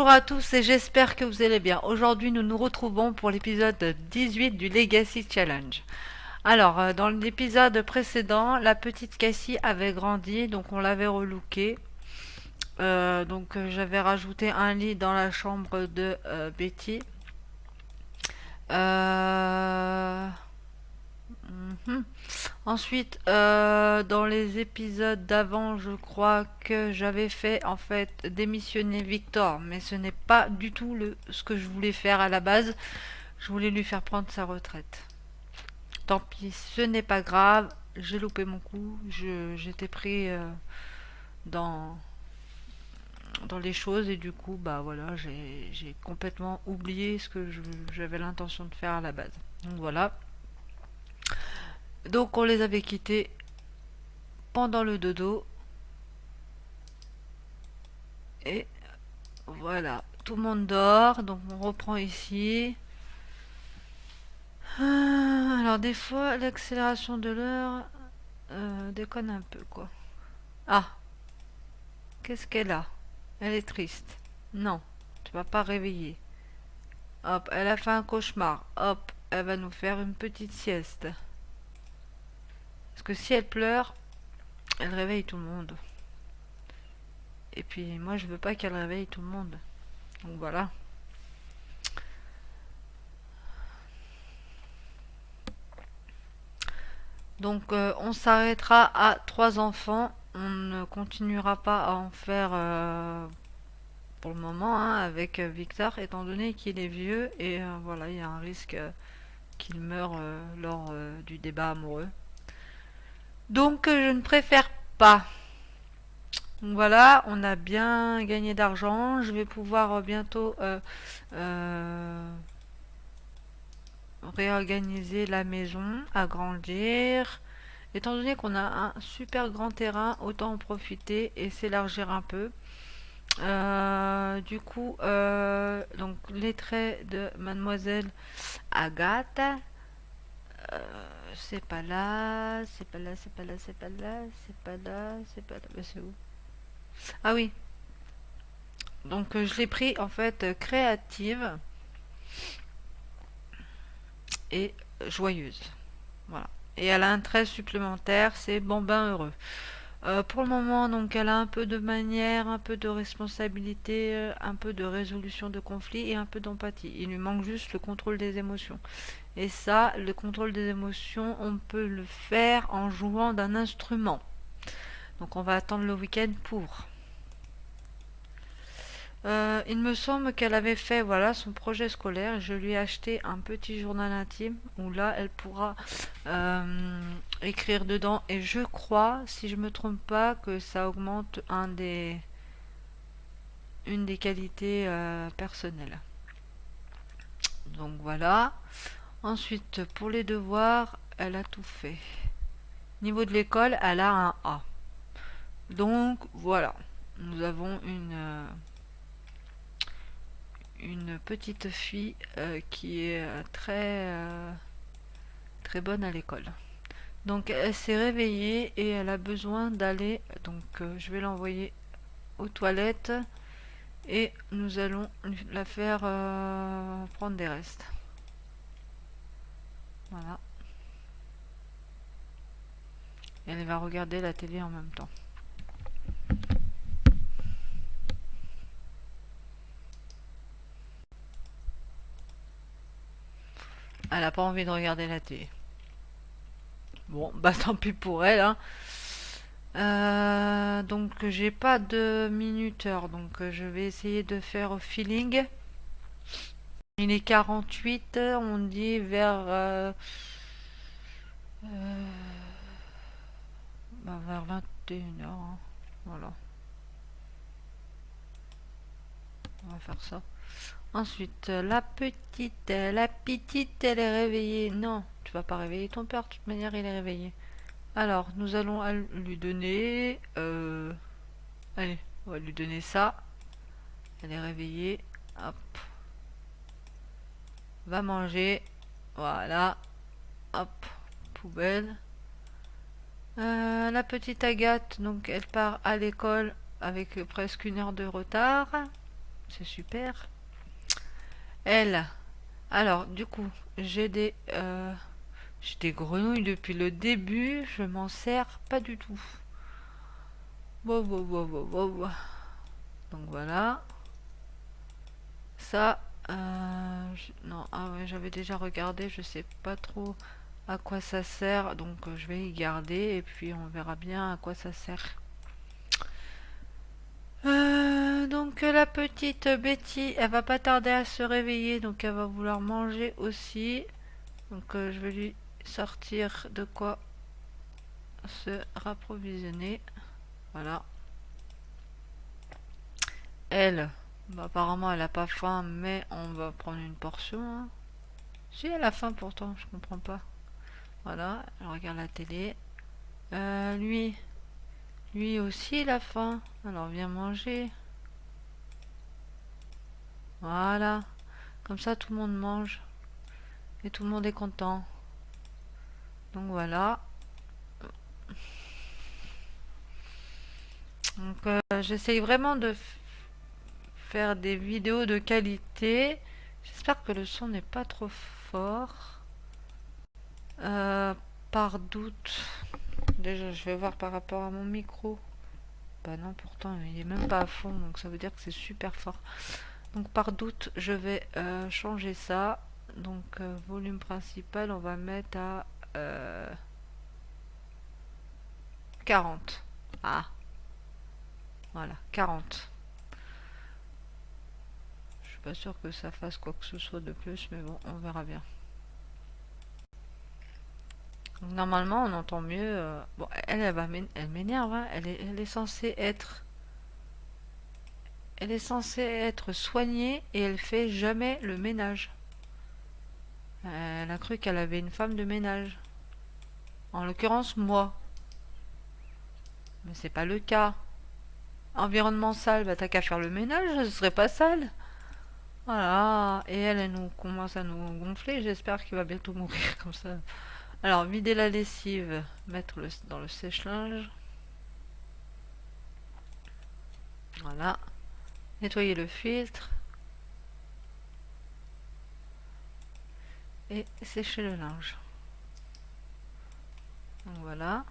Bonjour à tous et j'espère que vous allez bien. Aujourd'hui, nous nous retrouvons pour l'épisode 18 du Legacy Challenge. Alors, dans l'épisode précédent, la petite Cassie avait grandi, donc on l'avait relookée. J'avais rajouté un lit dans la chambre de Betty. Euh, mhm. Ensuite, dans les épisodes d'avant, je crois que j'avais fait en fait démissionner Victor, mais ce n'est pas du tout ce que je voulais faire à la base. Je voulais lui faire prendre sa retraite. Tant pis, ce n'est pas grave. J'ai loupé mon coup. J'étais pris dans dans les choses et du coup, bah voilà, j'ai complètement oublié ce que j'avais l'intention de faire à la base. Donc voilà. Donc on les avait quittés pendant le dodo et voilà, tout le monde dort, donc on reprend ici. Alors des fois, l'accélération de l'heure déconne un peu, quoi. Ah, qu'est-ce qu'elle a? Elle est triste. Non, tu vas pas réveiller. Hop, elle a fait un cauchemar. Hop, elle va nous faire une petite sieste. Parce que si elle pleure, elle réveille tout le monde. Et puis moi, je veux pas qu'elle réveille tout le monde. Donc voilà. Donc on s'arrêtera à 3 enfants. On ne continuera pas à en faire pour le moment hein, avec Victor, étant donné qu'il est vieux et voilà, il y a un risque qu'il meure lors du débat amoureux. Donc je ne préfère pas. Donc voilà, on a bien gagné d'argent. Je vais pouvoir bientôt réorganiser la maison, agrandir. Étant donné qu'on a un super grand terrain, autant en profiter et s'élargir un peu. Donc les traits de Mademoiselle Agathe, c'est pas là, c'est pas là, c'est pas là, c'est pas là, c'est pas là, c'est pas là, mais c'est où? Ah oui, donc je l'ai pris en fait créative et joyeuse. Voilà. Et elle a un trait supplémentaire, c'est Bambin heureux. Pour le moment, donc, elle a un peu de manière, un peu de responsabilité, un peu de résolution de conflits et un peu d'empathie. Il lui manque juste le contrôle des émotions. Et ça, le contrôle des émotions, on peut le faire en jouant d'un instrument. Donc on va attendre le week-end pour. Il me semble qu'elle avait fait voilà son projet scolaire. Je lui ai acheté un petit journal intime où là elle pourra écrire dedans. Et je crois, si je me trompe pas, que ça augmente une des qualités personnelles. Donc voilà. Ensuite, pour les devoirs, elle a tout fait. Niveau de l'école, elle a un A. Donc voilà. Nous avons une petite fille qui est très bonne à l'école. Donc elle s'est réveillée et elle a besoin d'aller. Donc je vais l'envoyer aux toilettes et nous allons la faire prendre des restes. Voilà. Et elle va regarder la télé en même temps. Elle a pas envie de regarder la télé. Bon, bah tant pis pour elle. Hein. Donc j'ai pas de minuteur, donc je vais essayer de faire au feeling. Il est 48, on dit vers 21h. Hein. Voilà, on va faire ça. Ensuite, la petite, elle est réveillée. Non, tu vas pas réveiller ton père, de toute manière, il est réveillé. Alors, nous allons lui donner... allez, on va lui donner ça. Elle est réveillée. Hop. Va manger. Voilà. Hop. Poubelle. La petite Agathe, donc elle part à l'école avec presque 1 heure de retard. c'est super. Elle, alors du coup, j'ai des grenouilles depuis le début, je m'en sers pas du tout. Wow, wow, wow, wow, wow. Donc voilà. Ça, non, ah ouais, j'avais déjà regardé, je sais pas trop à quoi ça sert, donc je vais y garder et puis on verra bien à quoi ça sert. Donc la petite Betty, elle va pas tarder à se réveiller, donc elle va vouloir manger aussi. Donc je vais lui sortir de quoi se rapprovisionner. Voilà. Elle, bah, apparemment elle a pas faim, mais on va prendre une portion, hein. Si elle a faim pourtant, je comprends pas. Voilà, elle regarde la télé. Lui aussi il a faim. Alors viens manger. Voilà. Comme ça tout le monde mange. Et tout le monde est content. Donc voilà. Donc j'essaye vraiment de faire des vidéos de qualité. J'espère que le son n'est pas trop fort. Euh, Par doute. Déjà je vais voir par rapport à mon micro. Bah non pourtant il est même pas à fond donc ça veut dire que c'est super fort. Donc par doute je vais changer ça. Donc volume principal on va mettre à 40. Ah voilà 40. Je suis pas sûr que ça fasse quoi que ce soit de plus mais bon on verra bien. Donc, normalement on entend mieux. Bon elle m'énerve hein. Elle est censée être. Elle est censée être soignée et elle fait jamais le ménage. Elle a cru qu'elle avait une femme de ménage. En l'occurrence, moi. Mais c'est pas le cas. Environnement sale, bah t'as qu'à faire le ménage, ce serait pas sale. Voilà. Et elle nous commence à nous gonfler. J'espère qu'il va bientôt mourir comme ça. Alors, vider la lessive, mettre dans le sèche-linge. Voilà. Nettoyer le filtre. Et sécher le linge. Donc voilà.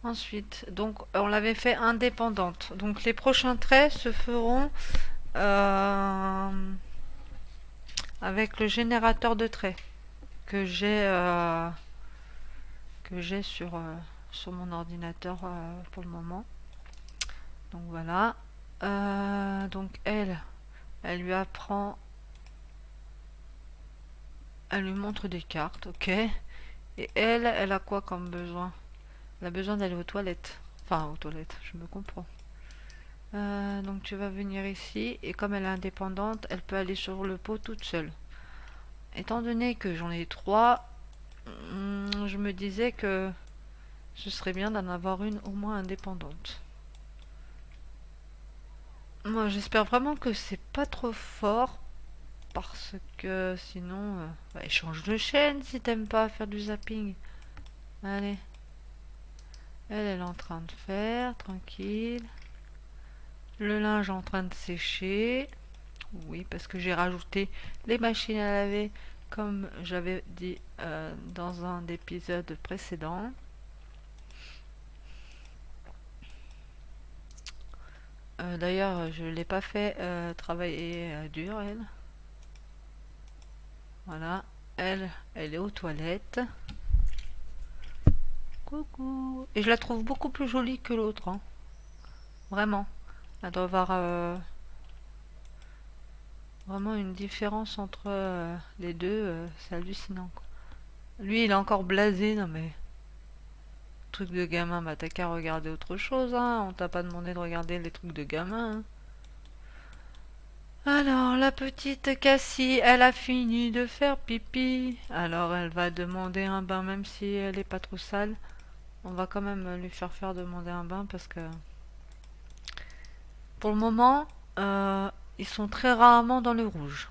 Ensuite, donc on l'avait fait indépendante. Donc les prochains traits se feront euh, avec le générateur de traits que j'ai sur mon ordinateur pour le moment. Donc voilà. Donc elle lui apprend, elle lui montre des cartes, ok. Et elle a quoi comme besoin? Elle a besoin d'aller aux toilettes. Enfin, aux toilettes, je me comprends. Donc tu vas venir ici et comme elle est indépendante, elle peut aller sur le pot toute seule. Étant donné que j'en ai trois, je me disais que ce serait bien d'en avoir une au moins indépendante. Moi j'espère vraiment que c'est pas trop fort parce que sinon, bah, change de chaîne si t'aimes pas faire du zapping. Allez, elle est en train de faire, tranquille. Le linge est en train de sécher. Oui, parce que j'ai rajouté les machines à laver, comme j'avais dit dans un épisode précédent. D'ailleurs, je ne l'ai pas fait travailler dur, elle. Voilà, elle est aux toilettes. Coucou. Et je la trouve beaucoup plus jolie que l'autre, hein. Vraiment. Elle doit avoir vraiment une différence entre les deux, c'est hallucinant, quoi. Lui, il est encore blasé, non mais... Truc de gamin, bah t'as qu'à regarder autre chose, hein. On t'a pas demandé de regarder les trucs de gamin, hein. Alors, la petite Cassie, elle a fini de faire pipi. Alors, elle va demander un bain, même si elle est pas trop sale. On va quand même lui faire demander un bain parce que... Pour le moment, ils sont très rarement dans le rouge.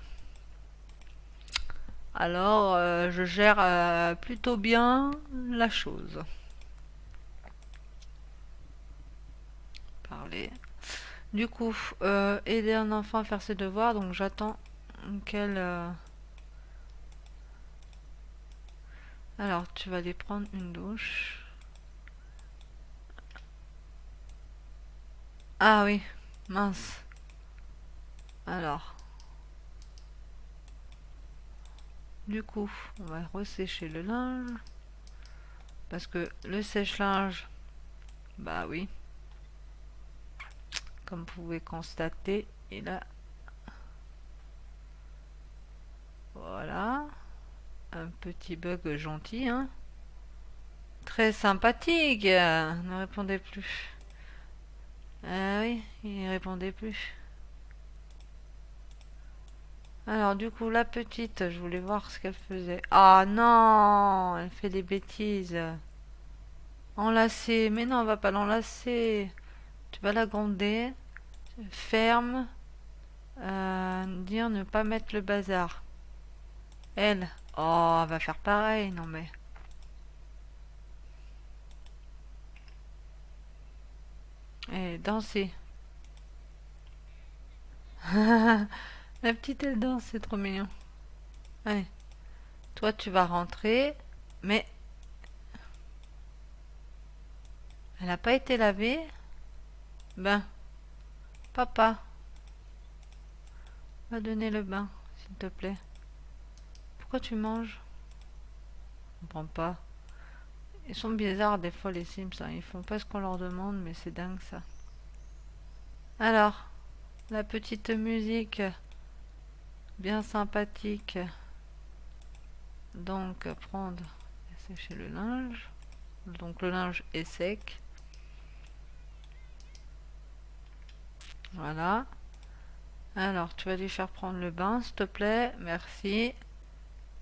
Alors, je gère plutôt bien la chose. Parler. Du coup, aider un enfant à faire ses devoirs, donc j'attends qu'elle... Alors, tu vas aller prendre une douche. Ah oui, mince. Alors, du coup, on va ressécher le linge. Parce que le sèche-linge, bah oui, comme vous pouvez constater, il a... Voilà, un petit bug gentil, hein. Très sympathique, ne répondez plus. Ah oui, il répondait plus. Alors du coup, la petite, je voulais voir ce qu'elle faisait. Ah non, elle fait des bêtises. Enlacer, mais non, on va pas l'enlacer. Tu vas la gronder. Ferme. Dire ne pas mettre le bazar. Elle. Oh, elle va faire pareil, non mais. Eh, danser. La petite, elle danse, c'est trop mignon. Allez, toi, tu vas rentrer. Mais elle n'a pas été lavée. Ben, papa, va donner le bain, s'il te plaît. Pourquoi tu manges? Je comprends pas. Ils sont bizarres des fois les Sims, hein. Ils font pas ce qu'on leur demande, mais c'est dingue ça. Alors, la petite musique bien sympathique. Donc, prendre et sécher le linge. Donc le linge est sec. Voilà. Alors, tu vas lui faire prendre le bain, s'il te plaît. Merci.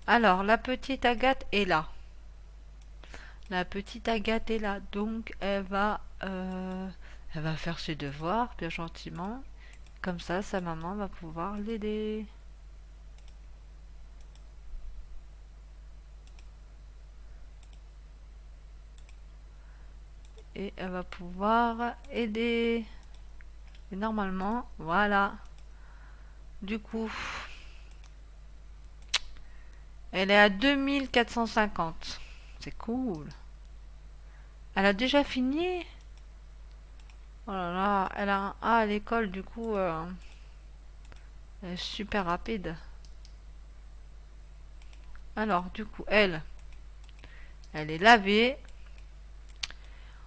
Alors, la petite Agathe est là. La petite Agathe est là. Donc, elle va faire ses devoirs, bien gentiment. Comme ça, sa maman va pouvoir l'aider. Et elle va pouvoir aider. Et normalement, voilà. Du coup, elle est à 2450. C'est cool. Elle a déjà fini? Oh là là, elle a un A à l'école, du coup, elle est super rapide. Alors, du coup, elle est lavée.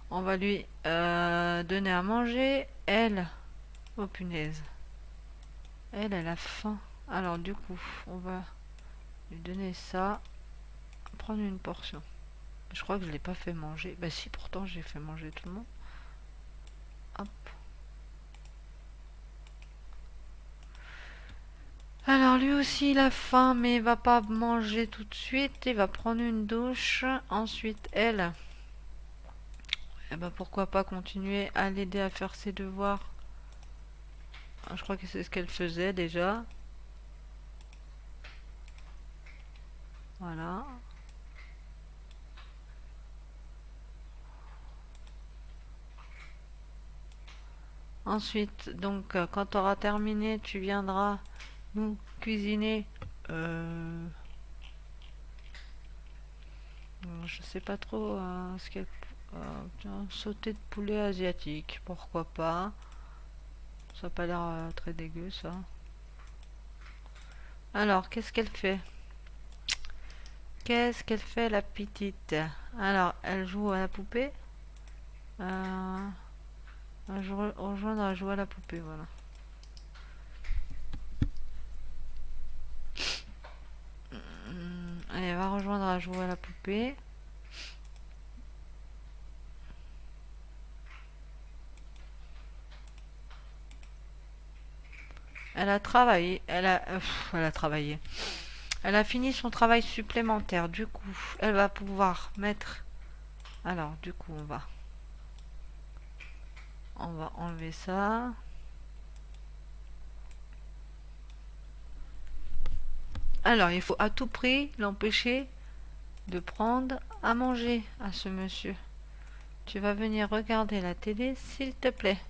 On va lui donner à manger. Elle, oh punaise. Elle a faim. Alors, du coup, on va lui donner ça. Prendre une portion. Je crois que je l'ai pas fait manger. Bah si, pourtant j'ai fait manger tout le monde. Hop. Alors lui aussi il a faim, mais il va pas manger tout de suite. Il va prendre une douche. Ensuite elle, eh ben pourquoi pas continuer à l'aider à faire ses devoirs. Ah, je crois que c'est ce qu'elle faisait déjà. Voilà. Ensuite, donc quand tu auras terminé, tu viendras nous cuisiner. Je sais pas trop ce qu'elle... tiens, sauté de poulet asiatique, pourquoi pas. Ça n'a pas l'air très dégueu ça. Alors, qu'est-ce qu'elle fait? Qu'est-ce qu'elle fait la petite? Alors, elle joue à la poupée. Rejoindre à jouer à la poupée, voilà. Allez, elle va rejoindre à jouer à la poupée. Elle a travaillé. Elle a travaillé. Elle a fini son travail supplémentaire. Du coup, elle va pouvoir mettre... Alors, du coup, on va enlever ça. Alors, il faut à tout prix l'empêcher de prendre à manger à ce monsieur. Tu vas venir regarder la télé, s'il te plaît.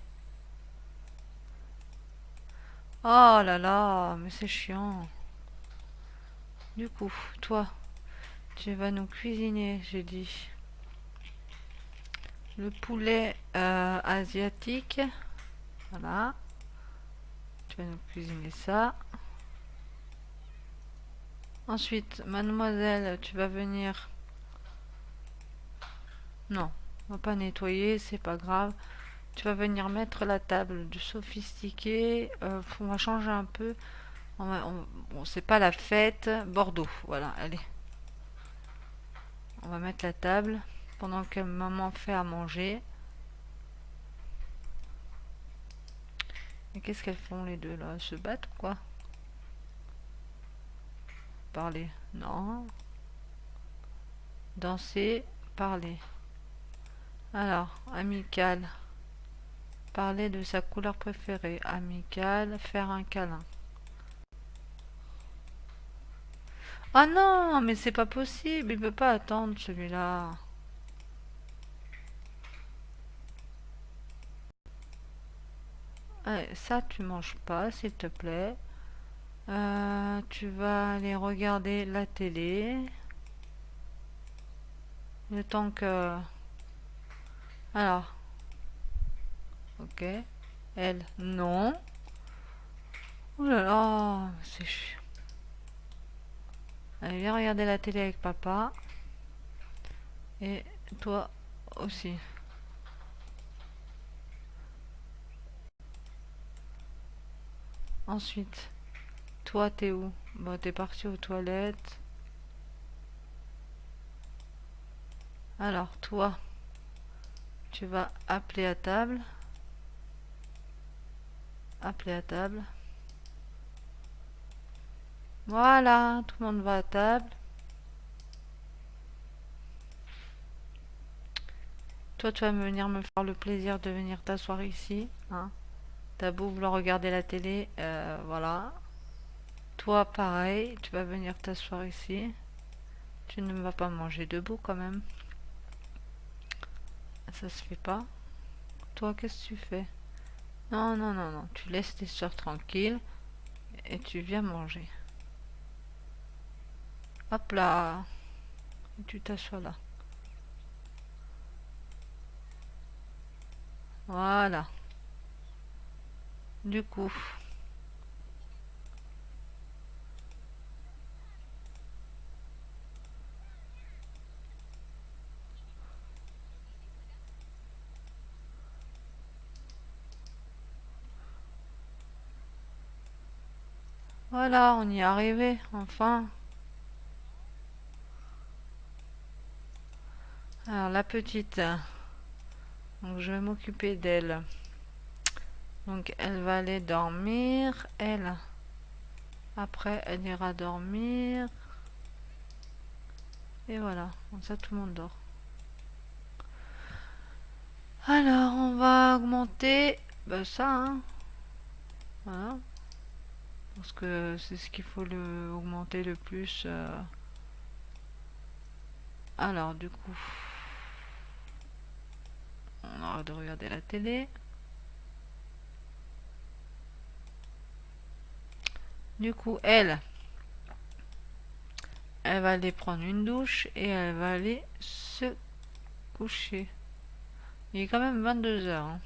Oh là là, mais c'est chiant. Du coup, toi, tu vas nous cuisiner, j'ai dit. Le poulet asiatique. Voilà. Tu vas nous cuisiner ça. Ensuite, mademoiselle, tu vas venir. Non, on va pas nettoyer, c'est pas grave. Tu vas venir mettre la table du sophistiqué. On va changer un peu. Bon, c'est pas la fête. Bordeaux, voilà, allez. On va mettre la table pendant que maman fait à manger. Et qu'est-ce qu'elles font les deux là? Elles se battent ou quoi? Parler. Non. Danser, parler. Alors, amical. Parler de sa couleur préférée. Amical, faire un câlin. Ah non, mais c'est pas possible, il peut pas attendre celui-là. Allez, ça, tu manges pas, s'il te plaît. Tu vas aller regarder la télé. Le temps que... Alors, ok. Elle, non. Oh là là, c'est chiant. Allez, viens regarder la télé avec papa. Et toi aussi. Ensuite, toi, t'es où? Bah, t'es parti aux toilettes. Alors, toi, tu vas appeler à table. Appeler à table. Voilà, tout le monde va à table. Toi, tu vas venir me faire le plaisir de venir t'asseoir ici. Hein. T'as beau vouloir regarder la télé, voilà. Toi, pareil, tu vas venir t'asseoir ici. Tu ne vas pas manger debout quand même. Ça se fait pas. Toi, qu'est-ce que tu fais? Non, non, non, non. Tu laisses tes soeurs tranquilles et tu viens manger. Hop là. Et tu t'assois là. Voilà. Du coup, voilà, on y est arrivé, enfin. Alors, la petite, donc je vais m'occuper d'elle. Donc, elle va aller dormir. Elle, après, elle ira dormir. Et voilà, comme ça, tout le monde dort. Alors, on va augmenter ça, hein. Voilà. Parce que c'est ce qu'il faut augmenter le plus. Alors, du coup, on arrête de regarder la télé. Du coup, elle va aller prendre une douche et elle va aller se coucher. Il est quand même 22 heures.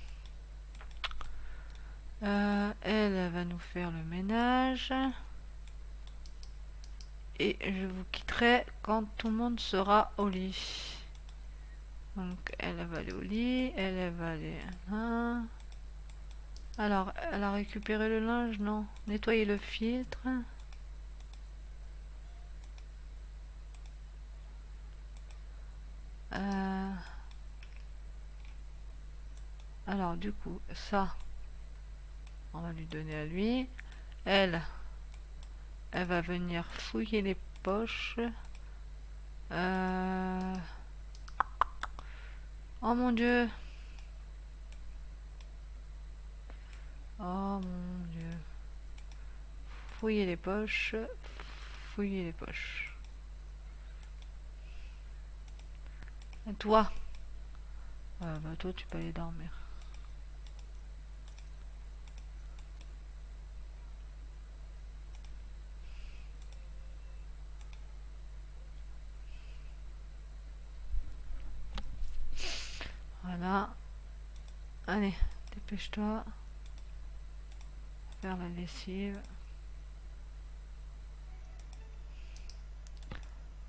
Hein. Elle va nous faire le ménage. Et je vous quitterai quand tout le monde sera au lit. Donc elle va aller au lit, elle va aller... Hein. Alors, elle a récupéré le linge, non? Nettoyer le filtre. Euh, alors, du coup, ça, on va lui donner à lui. Elle, elle va venir fouiller les poches. Euh... Oh mon Dieu! Oh mon Dieu! Fouiller les poches. Fouiller les poches. Et toi? Bah toi, tu peux aller dormir. Voilà. Allez, dépêche-toi. Faire la lessive.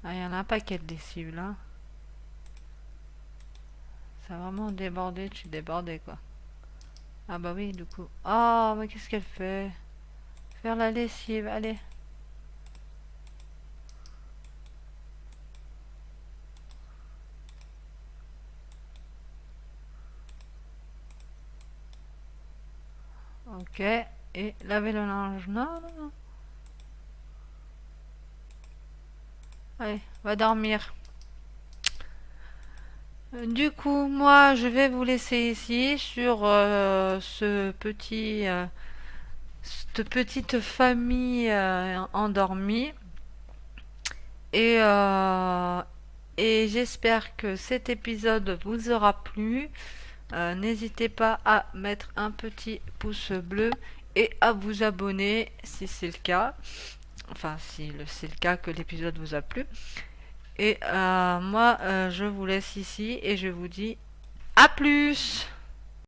Ah, il y en a un paquet de lessive là. Ça a vraiment débordé, tu débordais quoi. Ah bah oui, du coup. Oh, mais qu'est-ce qu'elle fait? Faire la lessive, allez. Ok. Et laver le linge. Non, non, non. Allez, va dormir. Du coup, moi, je vais vous laisser ici sur cette petite famille endormie. Et, euh, et j'espère que cet épisode vous aura plu. N'hésitez pas à mettre un petit pouce bleu et à vous abonner si c'est le cas. Enfin, si c'est le cas que l'épisode vous a plu. Et moi, je vous laisse ici et je vous dis à plus!